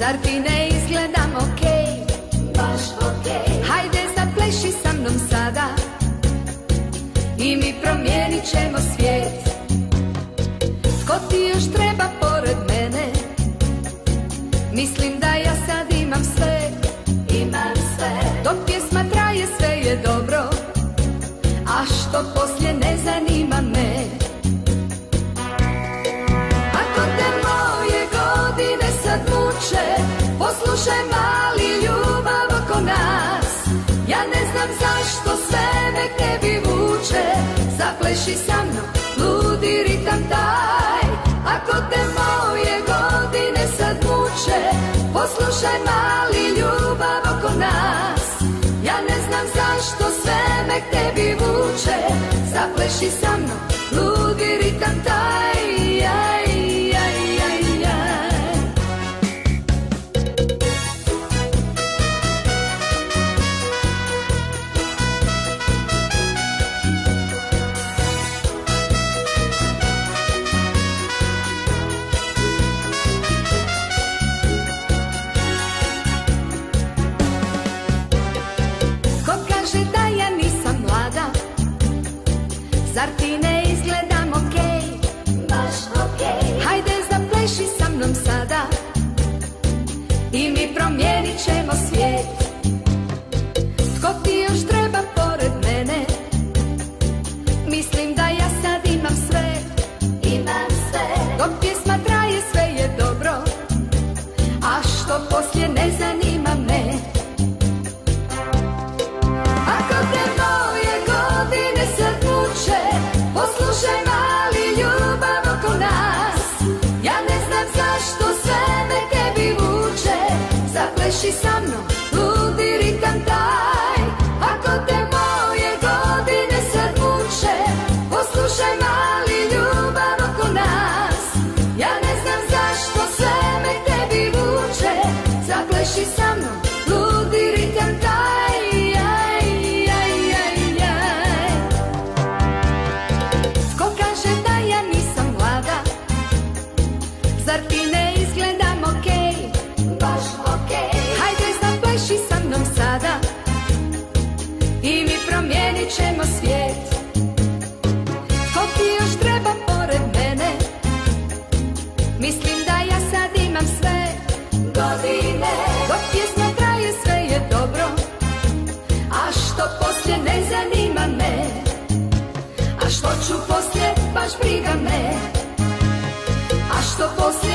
Zar ti ne izgledam okej? Baš okej. Hajde zapleši sa mnom sada i mi promijenit ćemo svijet. Tko ti još treba pored mene? Mislim da ja sad imam sve. Imam sve. Dok pjesma traje sve je dobro, a što poslije ne zanima me. Ako te moje godine sad muče, poslušaj mali, ljubav oko nas. Ja ne znam zašto sve me k tebi vuče, zapleši sa mnom ludi ritam taj. Ako te moje godine sad muče, poslušaj mali, ljubav oko nas. Ja ne znam zašto sve me k tebi vuče, zapleši sa mnom ludi ritam taj. Zar ti ne izgledam okej? Baš okej. Hajde zapleši sa mnom sada i mi promijenit ćemo svijet. Tko ti još treba pored mene? Mislim da ja sad imam sve. Imam sve. Dok pjesma traje sve je dobro, a što poslije ne zanima me. Ako te moje godine sad muče, poslušaj mali, ljubav oko nas. Ja ne znam zašto sve me tebi vuče, zapleši sa mnom ludi ritam taj. Ako te moje godine sad muče, poslušaj mali, ljubav oko nas. Ja ne znam zašto sve me tebi vuče, zapleši sa mnom ludi ritam taj. Zar ti ne izgledam okej? Baš okej. Hajde zapleši sa mnom sada i mi promijenit ćemo svijet. Tko ti još treba pored mene? Mislim da ja sad imam sve. Godine. Dok pjesma traje sve je dobro, a što poslije ne zanima me. A što ću poslije baš briga me. A što poslije